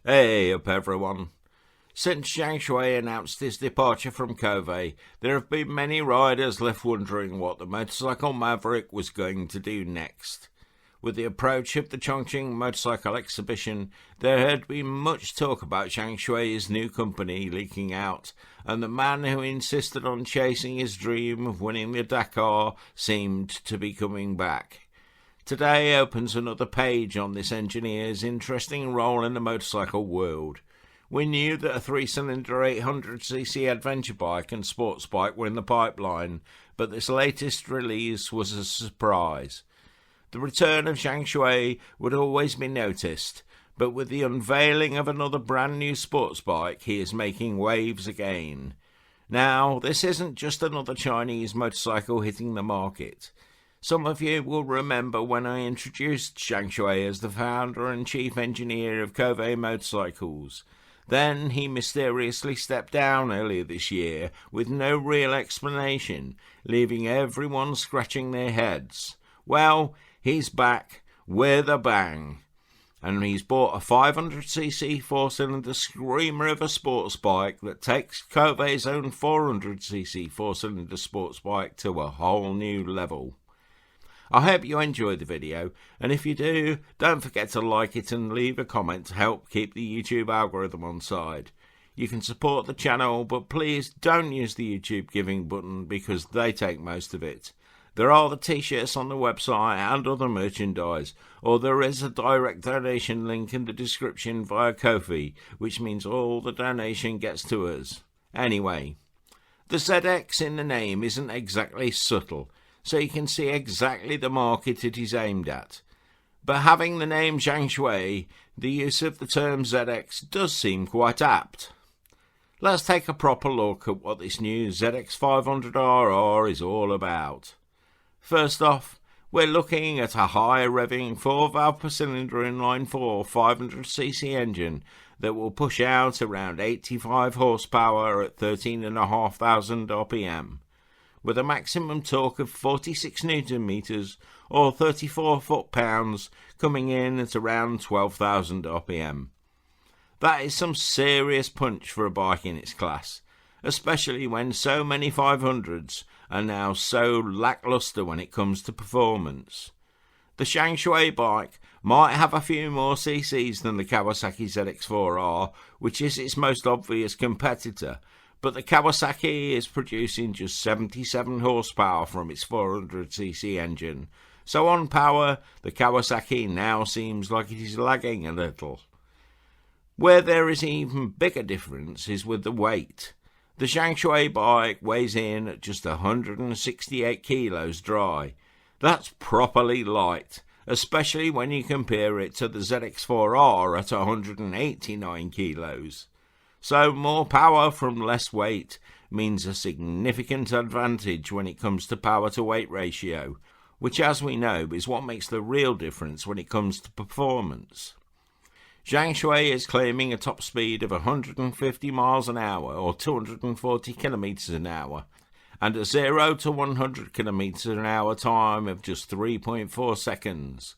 Hey up everyone. Since Shang Xue announced his departure from Kove, there have been many riders left wondering what the motorcycle maverick was going to do next. With the approach of the Chongqing Motorcycle Exhibition, there had been much talk about Zhang Xue's new company leaking out, and the man who insisted on chasing his dream of winning the Dakar seemed to be coming back. Today opens another page on this engineer's interesting role in the motorcycle world. We knew that a 3-cylinder 800cc adventure bike and sports bike were in the pipeline, but this latest release was a surprise. The return of Shang Xue would always be noticed, but with the unveiling of another brand new sports bike, he is making waves again. Now, this isn't just another Chinese motorcycle hitting the market. Some of you will remember when I introduced Shang Xue as the founder and chief engineer of Kove Motorcycles. Then he mysteriously stepped down earlier this year with no real explanation, leaving everyone scratching their heads. Well, he's back with a bang. And he's bought a 500cc 4-cylinder screamer of a sports bike that takes Kove's own 400cc 4-cylinder sports bike to a whole new level. I hope you enjoyed the video, and if you do, don't forget to like it and leave a comment to help keep the YouTube algorithm on side. You can support the channel, but please don't use the YouTube giving button because they take most of it. There are the T-shirts on the website and other merchandise, or there is a direct donation link in the description via Kove, which means all the donation gets to us. Anyway, the ZX in the name isn't exactly subtle, so you can see exactly the market it is aimed at. But having the name Zhang Xue, the use of the term ZX does seem quite apt. Let's take a proper look at what this new ZX500RR is all about. First off, we're looking at a high revving 4-valve per cylinder inline-4 500cc engine that will push out around 85 horsepower at 13,500 RPM. With a maximum torque of 46 Newton meters or 34 foot-pounds, coming in at around 12,000 RPM. That is some serious punch for a bike in its class, especially when so many 500s are now so lackluster when it comes to performance. The Shang Xue bike might have a few more cc's than the Kawasaki ZX4R, which is its most obvious competitor, but the Kawasaki is producing just 77 horsepower from its 400cc engine, so on power, the Kawasaki now seems like it is lagging a little. Where there is an even bigger difference is with the weight. The Shang Xue bike weighs in at just 168 kilos dry. That's properly light, especially when you compare it to the ZX4R at 189 kilos. So more power from less weight means a significant advantage when it comes to power to weight ratio, which as we know is what makes the real difference when it comes to performance. Zhang Xue is claiming a top speed of 150 miles an hour or 240 kilometers an hour and a 0 to 100 kilometers an hour time of just 3.4 seconds.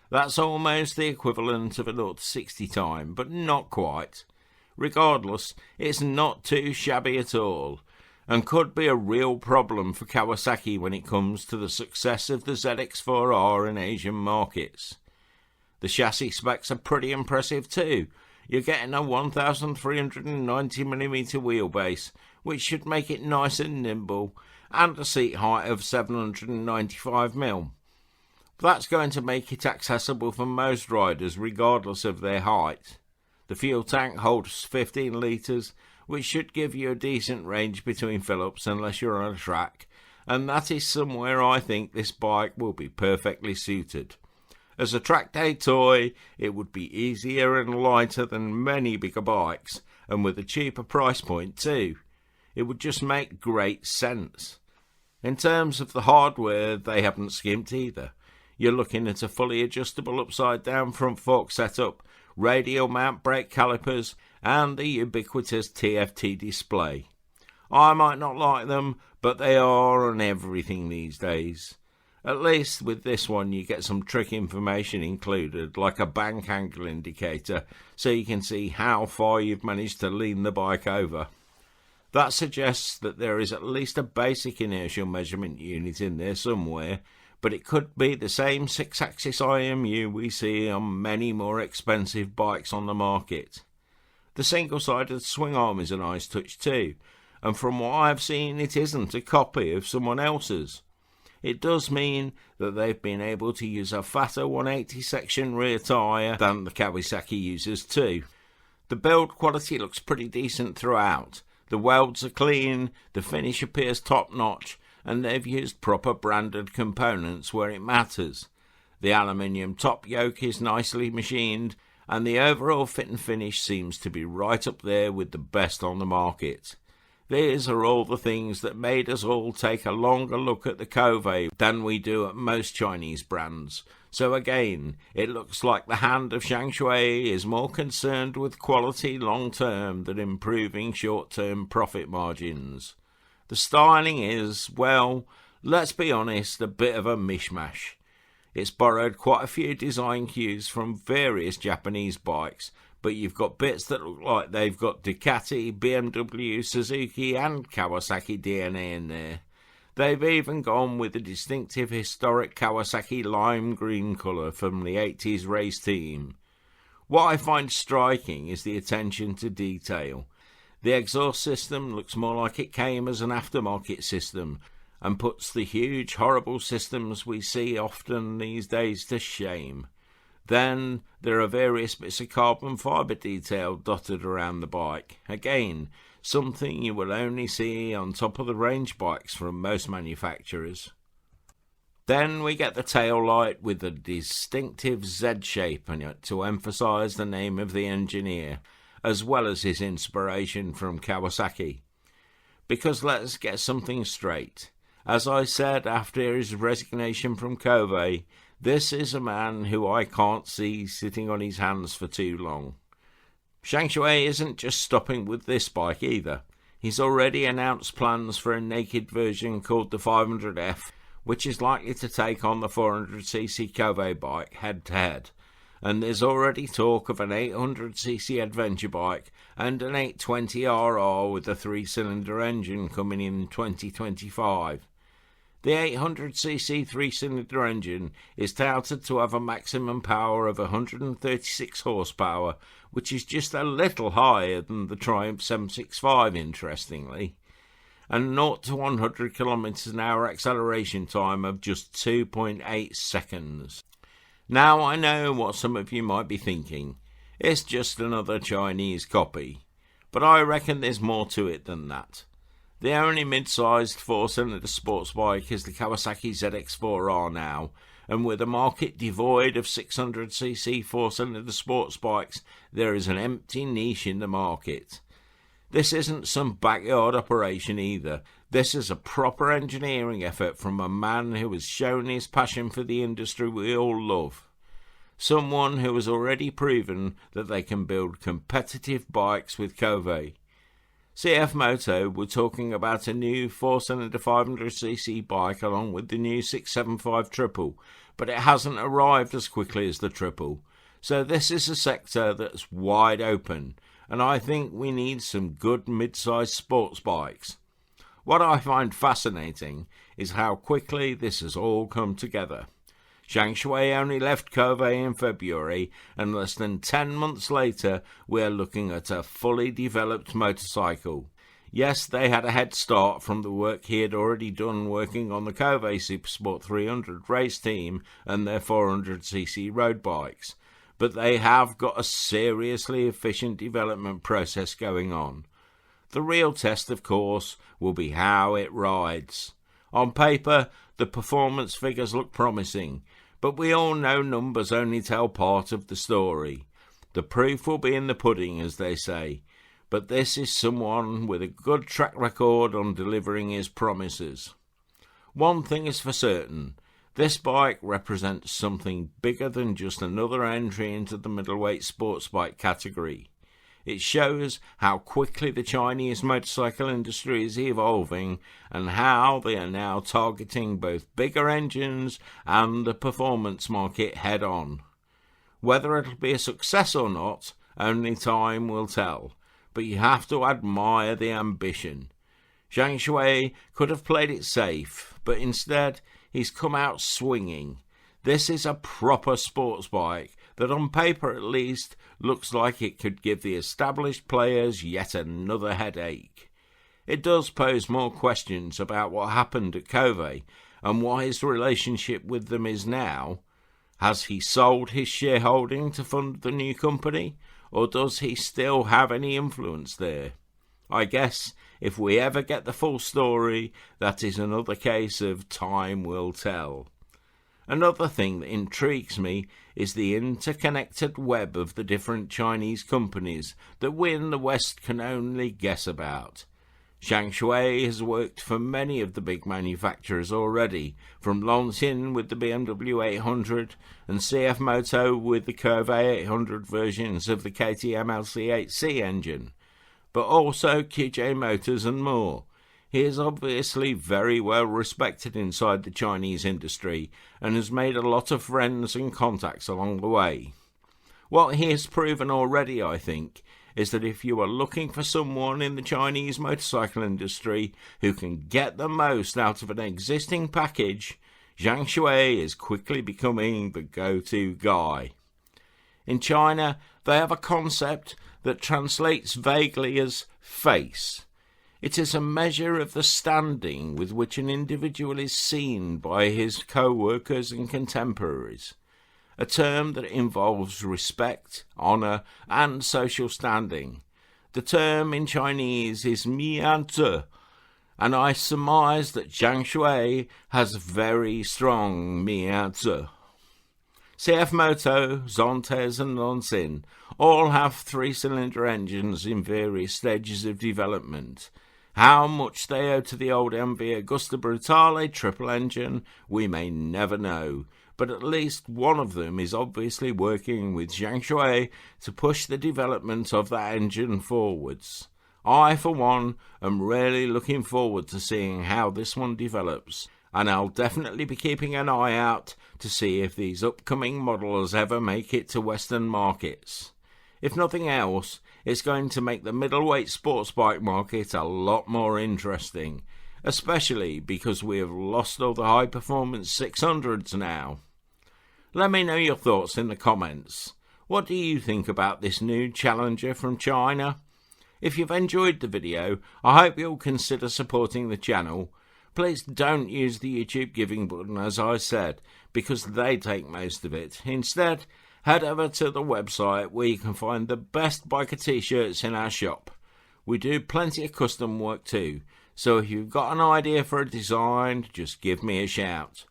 That's almost the equivalent of a 0 to 60 time, but not quite. Regardless, it's not too shabby at all, and could be a real problem for Kawasaki when it comes to the success of the ZX4R in Asian markets. The chassis specs are pretty impressive too. You're getting a 1390mm wheelbase, which should make it nice and nimble, and a seat height of 795mm. That's going to make it accessible for most riders regardless of their height. The fuel tank holds 15 litres, which should give you a decent range between fill-ups unless you're on a track, and that is somewhere I think this bike will be perfectly suited. As a track day toy, it would be easier and lighter than many bigger bikes, and with a cheaper price point too. It would just make great sense. In terms of the hardware, they haven't skimped either. You're looking at a fully adjustable upside-down front fork setup, radial mount brake calipers, and the ubiquitous TFT display. I might not like them, but they are on everything these days. At least with this one you get some trick information included, like a bank angle indicator, so you can see how far you've managed to lean the bike over. That suggests that there is at least a basic inertial measurement unit in there somewhere, but it could be the same 6-axis IMU we see on many more expensive bikes on the market. The single-sided swing arm is a nice touch too, and from what I've seen it isn't a copy of someone else's. It does mean that they've been able to use a fatter 180 section rear tyre than the Kawasaki uses too. The build quality looks pretty decent throughout. The welds are clean, the finish appears top notch, and they've used proper branded components where it matters. The aluminium top yoke is nicely machined, and the overall fit and finish seems to be right up there with the best on the market. These are all the things that made us all take a longer look at the Kove than we do at most Chinese brands. So again, it looks like the hand of Shang Xue is more concerned with quality long-term than improving short-term profit margins. The styling is, well, let's be honest, a bit of a mishmash. It's borrowed quite a few design cues from various Japanese bikes, but you've got bits that look like they've got Ducati, BMW, Suzuki and Kawasaki DNA in there. They've even gone with the distinctive historic Kawasaki lime green colour from the 80s race team. What I find striking is the attention to detail. The exhaust system looks more like it came as an aftermarket system, and puts the huge horrible systems we see often these days to shame. Then there are various bits of carbon fibre detail dotted around the bike. Again, something you will only see on top of the range bikes from most manufacturers. Then we get the tail light with a distinctive Z shape in it to emphasise the name of the engineer, as well as his inspiration from Kawasaki. Because let's get something straight. As I said after his resignation from Kove, this is a man who I can't see sitting on his hands for too long. Shang Xue isn't just stopping with this bike either. He's already announced plans for a naked version called the 500F, which is likely to take on the 400cc Kove bike head-to-head. And there's already talk of an 800cc adventure bike and an 820RR with a 3-cylinder engine coming in 2025. The 800cc 3-cylinder engine is touted to have a maximum power of 136 horsepower, which is just a little higher than the Triumph 765, interestingly, and 0 to 100 km/h acceleration time of just 2.8 seconds. Now I know what some of you might be thinking. It's just another Chinese copy. But I reckon there's more to it than that. The only mid-sized 4-cylinder sports bike is the Kawasaki ZX4R now, and with a market devoid of 600cc 4-cylinder sports bikes, there is an empty niche in the market. This isn't some backyard operation either. This is a proper engineering effort from a man who has shown his passion for the industry we all love. Someone who has already proven that they can build competitive bikes with Kove. CF Moto were talking about a new 4-cylinder 500cc bike along with the new 675 Triple, but it hasn't arrived as quickly as the Triple. So this is a sector that's wide open, and I think we need some good mid-sized sports bikes. What I find fascinating is how quickly this has all come together. Zhang Xue only left Kove in February, and less than 10 months later we're looking at a fully developed motorcycle. Yes, they had a head start from the work he had already done working on the Kove Supersport 300 race team and their 400cc road bikes, but they have got a seriously efficient development process going on. The real test, of course, will be how it rides. On paper, the performance figures look promising, but we all know numbers only tell part of the story. The proof will be in the pudding, as they say, but this is someone with a good track record on delivering his promises. One thing is for certain, this bike represents something bigger than just another entry into the middleweight sports bike category. It shows how quickly the Chinese motorcycle industry is evolving and how they are now targeting both bigger engines and the performance market head on. Whether it'll be a success or not, only time will tell, but you have to admire the ambition. Zhang Xue could have played it safe, but instead he's come out swinging. This is a proper sports bike that on paper at least looks like it could give the established players yet another headache. It does pose more questions about what happened at Kove and what his relationship with them is now. Has he sold his shareholding to fund the new company, or does he still have any influence there? I guess if we ever get the full story, that is another case of time will tell. Another thing that intrigues me is the interconnected web of the different Chinese companies that we in the West can only guess about. Shang Xue has worked for many of the big manufacturers already, from Longqing with the BMW 800 and CF Moto with the Kove 800 versions of the KTM LC8C engine, but also QJ Motors and more. He is obviously very well respected inside the Chinese industry and has made a lot of friends and contacts along the way. What he has proven already, I think, is that if you are looking for someone in the Chinese motorcycle industry who can get the most out of an existing package, Zhang Xue is quickly becoming the go-to guy. In China, they have a concept that translates vaguely as face. It is a measure of the standing with which an individual is seen by his co-workers and contemporaries, a term that involves respect, honour and social standing. The term in Chinese is mianzi, and I surmise that Zhang Xue has very strong mianzi. CF Moto, Zontes and Longqing all have three-cylinder engines in various stages of development. How much they owe to the old MV Agusta Brutale triple engine, we may never know, but at least one of them is obviously working with Zhang Xue to push the development of that engine forwards. I, for one, am really looking forward to seeing how this one develops, and I'll definitely be keeping an eye out to see if these upcoming models ever make it to Western markets. If nothing else, it's going to make the middleweight sports bike market a lot more interesting, especially because we have lost all the high-performance 600s now. Let me know your thoughts in the comments. What do you think about this new challenger from China? If you've enjoyed the video, I hope you'll consider supporting the channel. Please don't use the YouTube giving button as I said, because they take most of it. Instead, head over to the website where you can find the best biker t-shirts in our shop. We do plenty of custom work too, so if you've got an idea for a design, just give me a shout.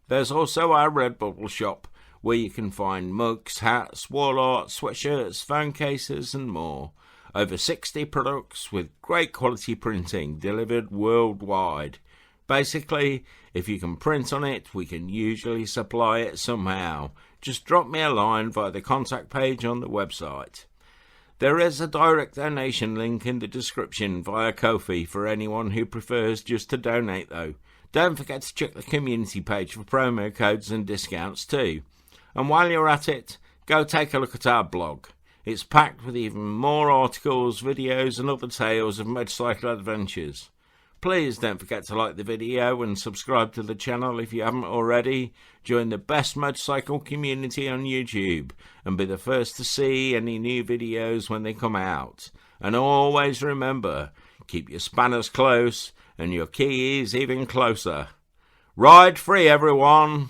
There's also our Redbubble shop where you can find mugs, hats, wall art, sweatshirts, phone cases and more. Over 60 products with great quality printing delivered worldwide. Basically, if you can print on it, we can usually supply it somehow. Just drop me a line via the contact page on the website. There is a direct donation link in the description via Kove for anyone who prefers just to donate though. Don't forget to check the community page for promo codes and discounts too. And while you're at it, go take a look at our blog. It's packed with even more articles, videos and other tales of motorcycle adventures. Please don't forget to like the video and subscribe to the channel if you haven't already. Join the best motorcycle community on YouTube and be the first to see any new videos when they come out. And always remember, keep your spanners close and your keys even closer. Ride free, everyone!